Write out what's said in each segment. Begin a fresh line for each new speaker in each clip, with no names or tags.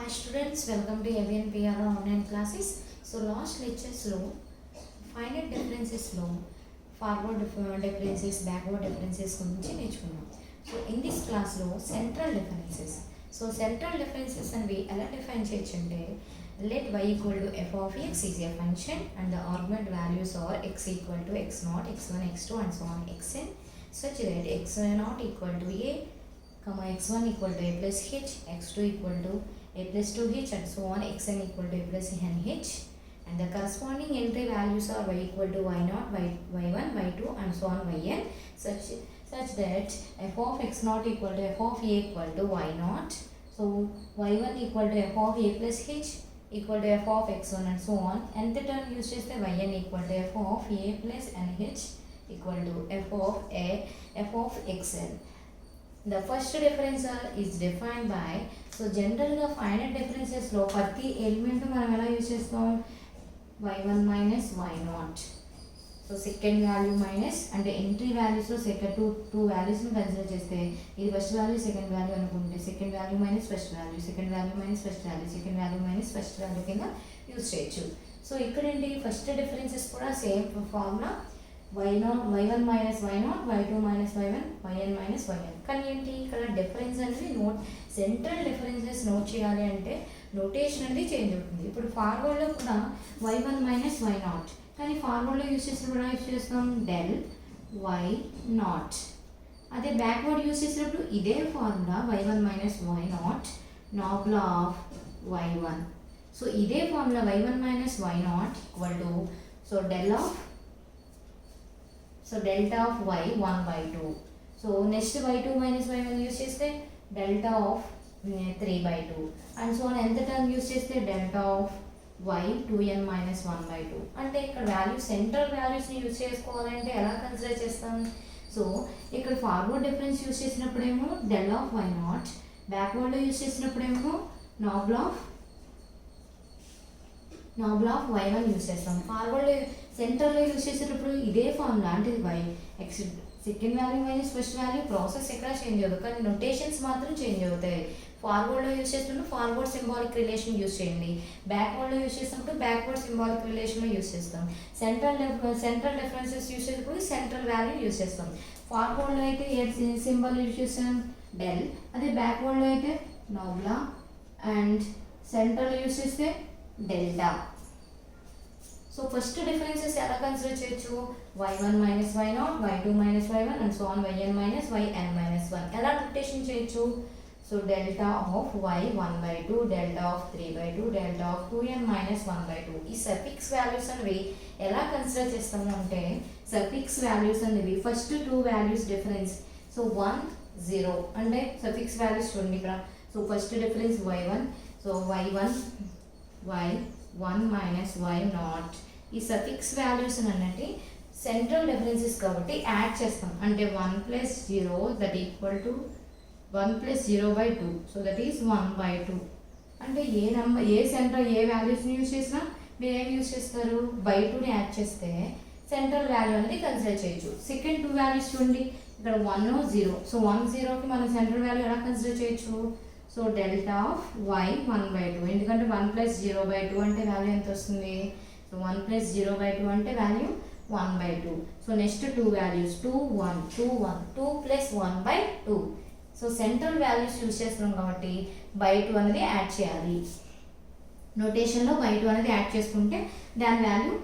Hi students, welcome to AVN PR online classes. So last lectures lo finite differences lo forward differences, backward differences గురించి నేర్చుకున్నాం. So in this class లో central differences. So central differences అనేవి ఎలా define చేయొచ్చంటే let y equal to f of x is a function and the argument values are x equal to x0, x1, x2 and so on xn such that x0 equal to a, x1 equal to a plus h, x2 equal to a plus 2h and so on xn equal to a plus nh, and the corresponding entry values are y equal to y0, y1, y2 and so on yn such that f of x0 equal to f of a equal to y0, so y1 equal to f of a plus h equal to f of x1 and so on. Nth term use cheste yn equal to f of a plus nh equal to f of xn. The first difference is defined by, so generally finite differences లో ప్రతి element మనం ఎలా use చేస్తాం, y1 minus y0. So second value minus అంటే entry వాల్యూస్లో second two వాల్యూస్ని consider చేస్తే ఇది first value second value అనుకుంటే second value minus first value, second value minus first value, second value minus first value కింద use చేయొచ్చు. So ఇక్కడ ఏంటి first differences కూడా same formula y1 minus y0, y2 minus y1, yn minus yn. కానీ ఏంటి ఇక్కడ difference అనేది central differences note చేయాలి అంటే నోటేషన్ అనేది చేంజ్ అవుతుంది. ఇప్పుడు ఫార్వర్డ్లో కూడా y1 minus y0, కానీ ఫార్వర్డ్లో యూజ్ చేసినప్పుడు యూజ్ చేస్తాం డెల్ y0. అదే బ్యాక్వర్డ్ యూజ్ చేసినప్పుడు ఇదే formula y1 minus y0 normal of y1. So ఇదే formula y1 minus y0 equal to delta of y 1 by 2. So next y2 minus y1 use చేస్తే delta of 3 by 2 and so on. nth term use చేస్తే delta of y 2n minus 1 by 2. అంటే ఇక్కడ value central వాల్యూస్ని use చేసుకోవాలంటే ఎలా consider చేస్తాం. So ఇక్కడ forward difference use చేసినప్పుడేమో del of y0, బ్యాక్వర్డ్లో యూజ్ చేసినప్పుడేమో నార్మల్ ఆఫ్ y1 యూజ్ చేస్తాం. ఫార్వర్డ్ సెంటర్లో యూజ్ చేసేటప్పుడు ఇదే ఫార్ములా అంటే y x second value minus first value process ఎక్కడ చేంజ్ అవ్వదు, కానీ నొటేషన్స్ మాత్రం చేంజ్ అవుతాయి. ఫార్వర్డ్లో యూజ్ చేసినప్పుడు ఫార్వర్డ్ సింబాలిక్ రిలేషన్ యూజ్ చేయండి, బ్యాక్వర్డ్లో యూజ్ చేసినప్పుడు బ్యాక్వర్డ్ సింబాలిక్ రిలేషన్లో యూజ్ చేస్తాం. సెంట్రల్ డిఫరెన్సెస్ యూజ్ చేసినప్పుడు సెంట్రల్ వాల్యూ యూజ్ చేస్తాం. ఫార్వర్డ్లో అయితే ఏ సింబల్ యూజ్ చేస్తాం డెల్, అదే బ్యాక్వర్డ్లో అయితే నార్మల్ అండ్ సెంట్రల్ యూజ్ చేస్తే డెల్టా. సో ఫస్ట్ డిఫరెన్సెస్ ఎలా కన్సిడర్ చేయొచ్చు, y1 minus y0, y2 minus y1 and so on yn minus yn minus 1. ఎలా నొటేషన్ చేయొచ్చు, so delta of y 1 by 2, delta of 3 by 2, delta of 2n minus 1 by 2. ఈ suffix values అనేవి ఎలా consider చేస్తాము అంటే suffix values అనేవి first two values difference, so 1 0 అంటే suffix values చూడండి ఇక్కడ. So first difference y1, so y1 minus y0. ఈ సఫిక్స్ వాల్యూస్ అన్నట్టు సెంట్రల్ డిఫరెన్సెస్ కాబట్టి యాడ్ చేస్తాం. అంటే 1 plus 0 that equal to 1 plus 0 by 2. So that is 1 by 2. అంటే ఏ సెంట్రల్ ఏ వాల్యూస్ని యూజ్ చేసినా మీరు ఏం యూజ్ చేస్తారు, by 2ని యాడ్ చేస్తే సెంట్రల్ వాల్యూ అనేది కన్సిడర్ చేయొచ్చు. సెకండ్ టూ వాల్యూస్ చూడండి ఇక్కడ 1 0. సో 1 0కి మనం సెంట్రల్ వాల్యూ ఎలా కన్సిడర్ చేయొచ్చు, so delta of y 1 by 2. ఎందుకంటే 1 plus 0 by 2 అంటే వాల్యూ ఎంత వస్తుంది, సో 1 plus 0 by 2 అంటే value 1 by 2. So next two values 2 1 2 1 2 plus 1 by 2. So central values use చేస్తున్నాం కాబట్టి by 2 అనేది యాడ్ చేయాలి. నోటేషన్లో by 2 అనేది యాడ్ చేసుకుంటే దాని value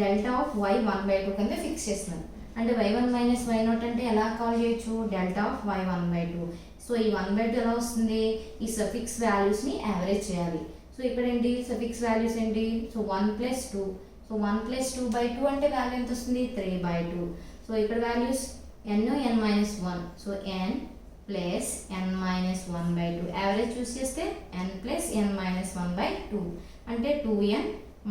delta of y 1 by 2 కింద ఫిక్స్ చేస్తున్నాం. అంటే y1 minus y0 అంటే ఎలా కాల్ చేయొచ్చు, delta of y 1 by 2. So ఈ 1 by 2 ఎలా వస్తుంది, ఈ సఫిక్స్ వాల్యూస్ని యావరేజ్ చేయాలి. సో ఇక్కడ ఏంటి సఫిక్స్ వాల్యూస్ ఏంటి, so 1 plus 2. So 1 plus 2 by 2 అంటే వాల్యూ ఎంత వస్తుంది 3 by 2. సో ఇక్కడ values n minus 1. So n plus n minus 1 by 2. Average choose చేస్తే n plus n minus 1 by 2 అంటే 2n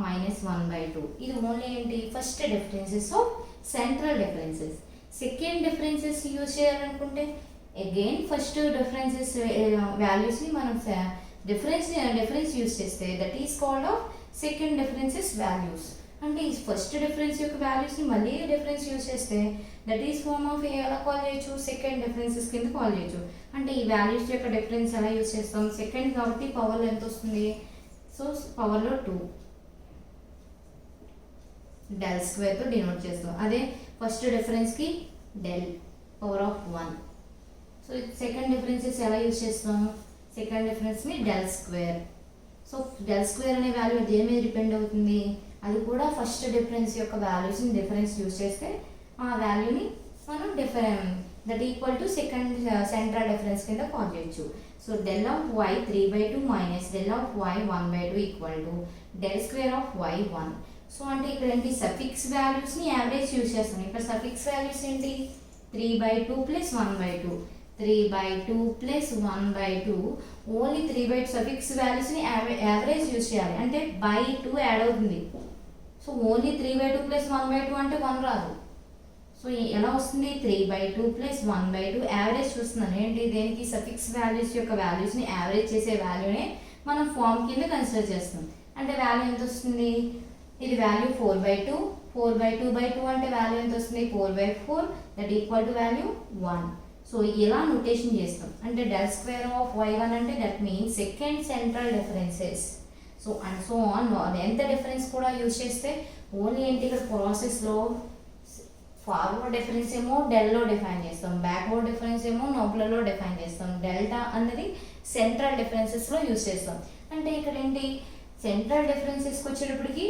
minus 1 by 2. ఇది ఓన్లీ ఏంటి first differences of central differences. Second differences use చేయాలనుకుంటే again first differences వాల్యూస్ని మనం difference use చేస్తే that is called of second differences values. అంటే ఈ ఫస్ట్ డిఫరెన్స్ యొక్క వాల్యూస్ని మళ్ళీ డిఫరెన్స్ యూజ్ చేస్తే దట్ ఈస్ ఫార్మ్ ఆఫ్ ఎలా కాల్ చేయొచ్చు, సెకండ్ డిఫరెన్సెస్ కింద కాల్ చేయొచ్చు. అంటే ఈ వాల్యూస్ యొక్క డిఫరెన్స్ ఎలా యూజ్ చేస్తాం, సెకండ్ కాబట్టి పవర్లో ఎంత వస్తుంది, సో పవర్లో 2 డెల్ స్క్వేర్తో డినోట్ చేస్తాం. అదే ఫస్ట్ డిఫరెన్స్కి del power of 1. So second differences ఎలా యూజ్ చేస్తాం, సెకండ్ డిఫరెన్స్ని del square. So del square అనే వాల్యూ దేని మీద డిపెండ్ అవుతుంది, అది కూడా ఫస్ట్ డిఫరెన్స్ యొక్క వాల్యూస్ని డిఫరెన్స్ యూజ్ చేస్తే ఆ వాల్యూని మనం that equal to second central difference కింద కాల్ చేయొచ్చు. So del of y 3/2 minus del of y 1/2 equal to del square of y 1. So అంటే ఇక్కడ ఏంటి, సఫిక్స్ వాల్యూస్ని యావరేజ్ యూజ్ చేస్తాం. ఇక్కడ సఫిక్స్ వాల్యూస్ ఏంటి, 3/2 ప్లస్ 1/2, 3/2 ప్లస్ 1/2, ఓన్లీ 3/2 సఫిక్స్ వాల్యూస్ని యావరేజ్ యూజ్ చేయాలి, అంటే బై 2 యాడ్ అవుతుంది. సో ఓన్లీ 3/2 ప్లస్ 1/2 అంటే 1 రాదు. సో ఎలా వస్తుంది, 3/2 ప్లస్ 1/2 యావరేజ్ చూస్తున్నాను. ఏంటి, దేనికి, సఫిక్స్ వాల్యూస్ యొక్క వాల్యూస్ని యావరేజ్ చేసే వాల్యూనే మనం ఫార్మ్ కింద కన్సిడర్ చేస్తాం. అంటే వాల్యూ ఎంత వస్తుంది, ఇది వాల్యూ 4/2, 4/2/2 అంటే వాల్యూ ఎంత వస్తుంది, 4/4, that equal to value 1. So ఇలా నోటేషన్ చేస్తాం. అంటే డెల్ స్క్వేర్ ఆఫ్ y1 అంటే that means second central differences. So and so on. ఎంత డిఫరెన్స్ కూడా యూజ్ చేస్తే ఓన్లీ ఏంటి, ఇక్కడ ప్రాసెస్లో ఫార్వర్డ్ డిఫరెన్స్ ఏమో డెల్లో డిఫైన్ చేస్తాం, బ్యాక్వర్డ్ డిఫరెన్స్ ఏమో నోబ్లలో డిఫైన్ చేస్తాం. డెల్టా అనేది సెంట్రల్ డిఫరెన్సెస్లో యూజ్ చేస్తాం. అంటే ఇక్కడ ఏంటి, సెంట్రల్ డిఫరెన్సెస్కి వచ్చేటప్పటికి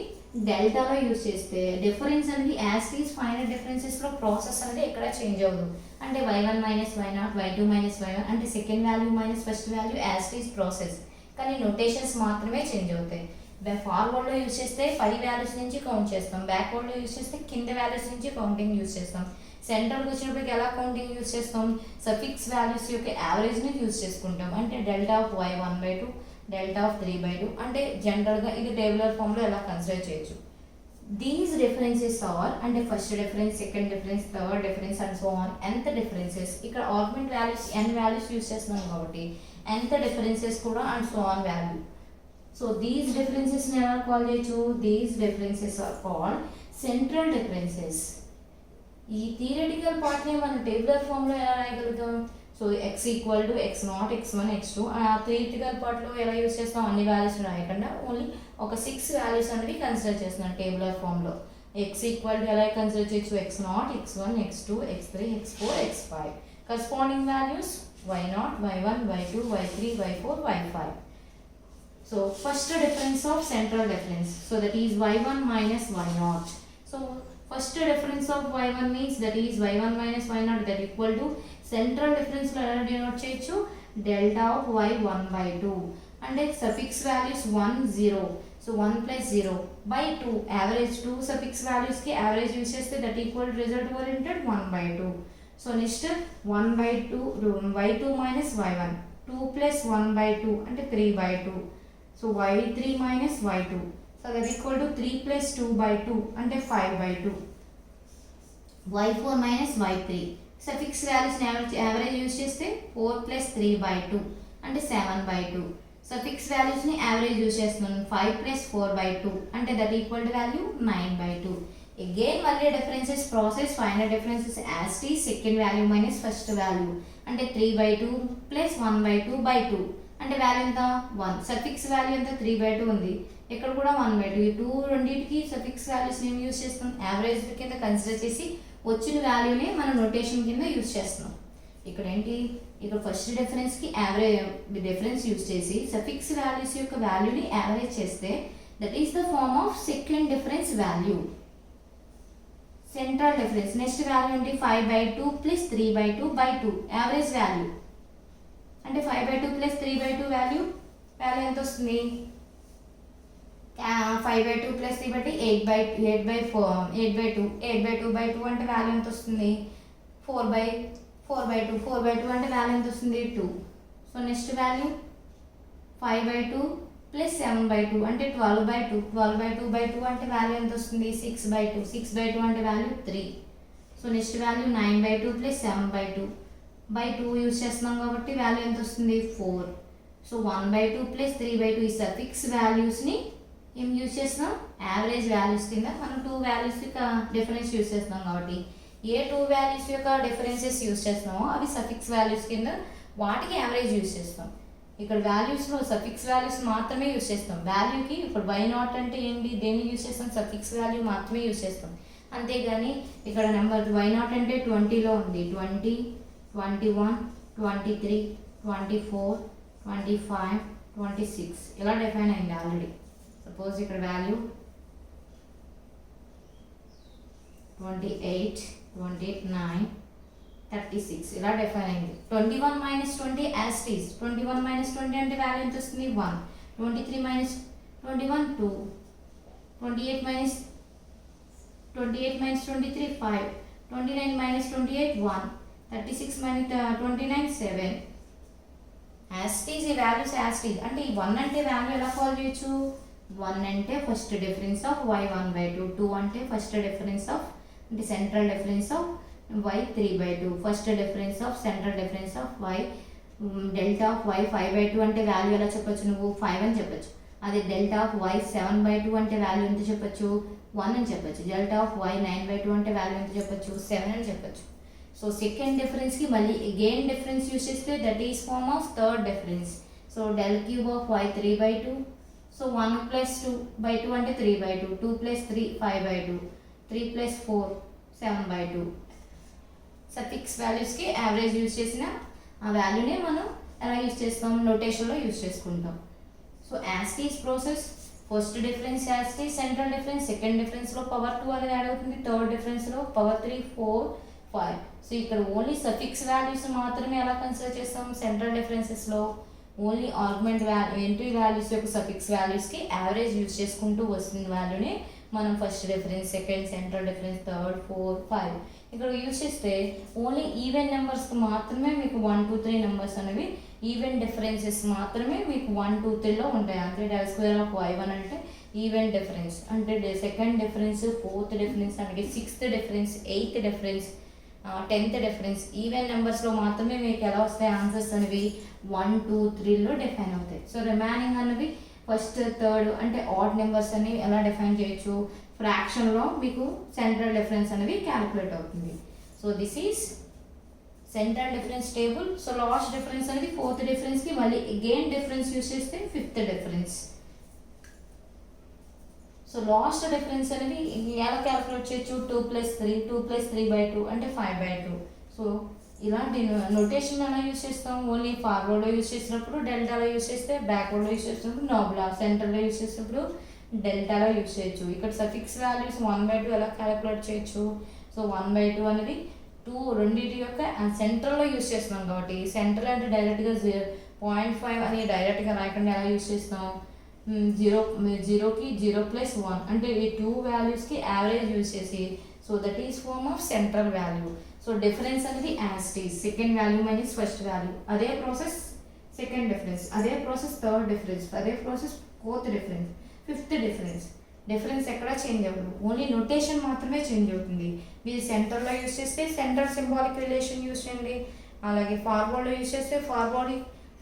డెల్టాలో యూజ్ చేస్తే డిఫరెన్స్ అనేది యాజ్ ఈజ్ ఫైనల్ డిఫరెన్సెస్లో ప్రాసెస్ అనేది ఎక్కడ చేంజ్ అవ్వదు. అంటే y1 minus y0, y2 minus y1 అంటే second value minus first value as is process, కానీ నోటేషన్స్ మాత్రమే చేంజ్ అవుతాయి. ఫార్వర్డ్లో యూజ్ చేస్తే పై వాల్యూస్ నుంచి కౌంట్ చేస్తాం, బ్యాక్వర్డ్లో యూజ్ చేస్తే కింద వాల్యూస్ నుంచి కౌంటింగ్ యూజ్ చేస్తాం. సెంటర్కి వచ్చినప్పటికి ఎలా కౌంటింగ్ యూజ్ చేస్తాం, సఫిక్స్ వాల్యూస్ యొక్క యావరేజ్ని యూజ్ చేసుకుంటాం. అంటే delta of y 1/2, delta of 3/2 అంటే జనరల్గా ఇది టేబులర్ ఫామ్లో ఎలా కన్సిడర్ చేయొచ్చు. దీస్ డిఫరెన్సెస్ ఆర్ అంటే first difference, second difference, third difference and so on. ఎంత డిఫరెన్సెస్, ఇక్కడ argument values n values use చేస్తున్నాం కాబట్టి ఎంత డిఫరెన్సెస్ కూడా and so on value. So these డిఫరెన్సెస్ని ఎలా కాల్ చేయొచ్చు, these differences are called central differences. ఈ థియరిటికల్ పార్ట్ని మనం టేబులర్ ఫామ్లో ఎలా రాయగలుగుతాం, so x equal to x0, x1, x2. ఆ థియరిటికల్ పార్ట్లో ఎలా యూజ్ చేస్తాం, అన్ని వాల్యూస్ రాయకుండా ఓన్లీ ఒక 6 వాల్యూస్ అనేవి కన్సిడర్ చేస్తున్నాం టేబులర్ ఫామ్లో. x ఈక్వల్ టు ఎలా కన్సిడర్ చేయొచ్చు, x0, x1, x2, x3, x4, x5. Corresponding values y0, y1, y2, y3, y4, y5. So first difference of central difference, so that is y1 minus y0. So first difference of y1 means that is y1 minus y0, that equal to central difference lo ela denote cheyochu delta of y 1/2 and suffix values 1 0. So 1 plus 0 by 2, average 2 suffix values ki average use cheste that equal result oriented 1/2. So next 1/2 y2 minus y1, 2 plus 1/2 and 3/2. So y3 minus y2, so that equal to 3 plus 2/2 and 5/2. y4 minus y3, suffix values average use cheste 4 plus 3/2 and 7/2. Suffix values ni average use chestunam 5 plus 4/2 and that equal to value 9/2. Again value differences process, final differences as t second value minus first value and 3/2 plus 1/2/2 అంటే value ఎంత 1. Suffix value ఎంత 3/2 ఉంది, ఇక్కడ కూడా 1/2. ఈ 2 రెండింటికి suffix values ఏం use చేస్తాం, యావరేజ్ కింద కన్సిడర్ చేసి వచ్చిన వాల్యూని మన నోటేషన్ కింద యూజ్ చేస్తున్నాం. ఇక్కడ ఏంటి, ఇక్కడ ఫస్ట్ డిఫరెన్స్కి యావరేజ్ డిఫరెన్స్ యూజ్ చేసి సఫిక్స్ వాల్యూస్ యొక్క వాల్యూని యావరేజ్ చేస్తే that is the form of second difference value. Central difference next value ఏంటి, 5/2 ప్లస్ 3/2/2 యావరేజ్ వాల్యూ. అంటే 5/2 ప్లస్ 3/2 వాల్యూ ఎంత వస్తుంది, 5/2 ప్లస్ 3/2 8/2 8/2/2 అంటే వాల్యూ ఎంత వస్తుంది, 4/2 4/2 అంటే వాల్యూ ఎంత వస్తుంది 2. సో నెక్స్ట్ వాల్యూ 5/2 ప్లస్ 7/2 అంటే 12/2 12/2/2 అంటే వాల్యూ ఎంత వస్తుంది 6/2 6/2 అంటే value 3. So next value 9/2 plus 7/2/2 use చేస్తున్నాం కాబట్టి వాల్యూ ఎంత వస్తుంది 4. సో 1/2 ప్లస్ 3/2 ఈ సఫిక్స్ వాల్యూస్ని ఏం యూజ్ చేస్తున్నాం, యావరేజ్ వాల్యూస్ కింద మనం 2 వాల్యూస్ యొక్క డిఫరెన్స్ యూజ్ చేస్తున్నాం కాబట్టి ఏ 2 వాల్యూస్ యొక్క డిఫరెన్సెస్ యూజ్ చేస్తున్నామో అవి సఫిక్స్ వాల్యూస్ కింద వాటికి యావరేజ్ యూజ్ చేస్తాం. ఇక్కడ వాల్యూస్లో సఫిక్స్ వాల్యూస్ మాత్రమే యూజ్ చేస్తాం. వాల్యూకి ఇప్పుడు y0 అంటే ఏంటి, దేన్ని యూజ్ చేస్తాం, సఫిక్స్ వాల్యూ మాత్రమే యూజ్ చేస్తాం. అంతేగాని ఇక్కడ నెంబర్ y0 అంటే 20లో ఉంది, 20, 21, 23, 24, 25, 26 ఇలా డిఫైన్ అయింది ఆల్రెడీ. సపోజ్ ఇక్కడ వాల్యూ 28, 29, 36 ఇలా డిఫైన్ అయింది. 21 minus 20 as it is. 21 minus 20 అంటే వాల్యూ ఎంత వస్తుంది, 1. 23 minus 21 2. 28 minus 23 5. 29 minus 28 1. 36 minus 29 7. As it is. ఈ వాల్యూస్ యాజ్ ఇట్ ఈస్. అంటే ఈ 1 అంటే వాల్యూ ఎలా కాల్ చేయొచ్చు, 1 అంటే ఫస్ట్ డిఫరెన్స్ ఆఫ్ y 1/2. 2 అంటే ఫస్ట్ డిఫరెన్స్ ఆఫ్ అంటే central difference of y 3/2. First difference of central difference of y. Delta of y 5/2 అంటే వాల్యూ ఎలా చెప్పొచ్చు, నువ్వు 5 అని చెప్పొచ్చు. అదే డెల్టా ఆఫ్ y 7/2 అంటే వాల్యూ ఎంత చెప్పొచ్చు, 1 అని చెప్పొచ్చు. డెల్టా ఆఫ్ y 9/2 అంటే వాల్యూ ఎంత చెప్పొచ్చు, 7 అని చెప్పొచ్చు. సో సెకండ్ డిఫరెన్స్కి మళ్ళీ అగైన్ డిఫరెన్స్ యూస్ చేస్తే that is form of third difference. So del cube of y 3/2. So 1 + 2/2 అంటే 3/2. 2 + 3 5/2. 3 + 4 7/2. సఫిక్స్ వాల్యూస్కి యావరేజ్ యూజ్ చేసిన ఆ వాల్యూనే మనం ఎలా యూజ్ చేస్తాం, నోటేషన్లో యూజ్ చేసుకుంటాం. So as is process, first difference as is, central difference, second డిఫరెన్స్లో పవర్ 2 అనేది యాడ్ అవుతుంది, థర్డ్ డిఫరెన్స్లో పవర్ 3 4 5. సో ఇక్కడ ఓన్లీ సఫిక్స్ వాల్యూస్ మాత్రమే ఎలా కన్సిడర్ చేస్తాం, సెంట్రల్ డిఫరెన్సెస్లో ఓన్లీ ఆర్గ్మెంట్ ఎంట్రీ వాల్యూస్ యొక్క సఫిక్స్ వాల్యూస్కి యావరేజ్ యూజ్ చేసుకుంటూ వస్తున్న వాల్యూని మనం first difference, second, central difference, third 4 5 ఇక్కడ యూజ్ చేస్తే ఓన్లీ ఈవెన్ నెంబర్స్కి మాత్రమే మీకు 1 2 3 నెంబర్స్ అనేవి ఈవెన్ డిఫరెన్సెస్ మాత్రమే మీకు 1 2 3లో ఉంటాయి. అంటే del² ఆఫ్ y1 అంటే ఈవెన్ డిఫరెన్స్, అంటే సెకండ్ డిఫరెన్స్, ఫోర్త్ డిఫరెన్స్, అంటే 6th difference, 8th difference, 10th difference even నెంబర్స్లో మాత్రమే మీకు ఎలా వస్తాయి ఆన్సర్స్ అనేవి 1 2 3లో డిఫైన్ అవుతాయి. సో రిమైనింగ్ అనేవి ఫస్ట్ థర్డ్ అంటే ఆడ్ నెంబర్స్ అనేవి ఎలా డిఫైన్ చేయొచ్చు, ఫ్రాక్షన్లో మీకు సెంట్రల్ డిఫరెన్స్ అనేవి క్యాలిక్యులేట్ అవుతుంది. So this is central difference table. So last difference అనేది ఫోర్త్ డిఫరెన్స్కి మళ్ళీ అగైన్ డిఫరెన్స్ యూస్ చేస్తే 5th difference. So last difference అనేది ఎలా క్యాలిక్యులేట్ చేయొచ్చు, 2 + 3 2 + 3/2 అంటే 5/2. సో ఇలాంటి నోటేషన్ ఎలా యూజ్ చేస్తాం, ఓన్లీ ఫార్వర్డ్లో యూజ్ చేసినప్పుడు డెల్టాలో యూజ్ చేస్తే, బ్యాక్వర్డ్లో యూజ్ చేసినప్పుడు నార్మల్, సెంటర్లో యూజ్ చేసినప్పుడు డెల్టాలో యూజ్ చేయొచ్చు. ఇక్కడ సఫిక్స్ వాల్యూస్ 1/2 ఎలా క్యాలిక్యులేట్ చేయొచ్చు. సో 1/2 అనేది 2 రెండింటి యొక్క సెంటర్లో యూజ్ చేస్తున్నాం కాబట్టి సెంటర్ అంటే డైరెక్ట్గా 0.5 అని డైరెక్ట్గా రాయకుండా ఎలా యూజ్ చేస్తాం, 0కి 0 + 1 అంటే ఈ 2 వాల్యూస్కి యావరేజ్ యూజ్ చేసి, so that is form of central value. So difference అనేది as it is, second value minus first value. అదే ప్రాసెస్ సెకండ్ డిఫరెన్స్, అదే ప్రాసెస్ థర్డ్ డిఫరెన్స్, అదే process fourth difference, 5th difference. Difference ఎక్కడ change అవ్వదు, only notation మాత్రమే change అవుతుంది. మీరు సెంటర్లో యూజ్ చేస్తే సెంటర్ సింబాలిక్ రిలేషన్ యూజ్ చేయండి, అలాగే ఫార్వర్డ్లో యూజ్ చేస్తే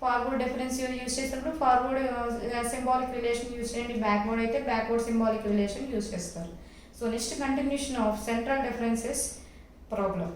ఫార్వర్డ్ డిఫరెన్స్ యూజ్ చేసినప్పుడు ఫార్వర్డ్ సింబాలిక్ రిలేషన్ యూజ్ చేయండి, బ్యాక్వర్డ్ అయితే బ్యాక్వర్డ్ సింబాలిక్ రిలేషన్ యూజ్ చేస్తారు. So next continuation of central differences problem.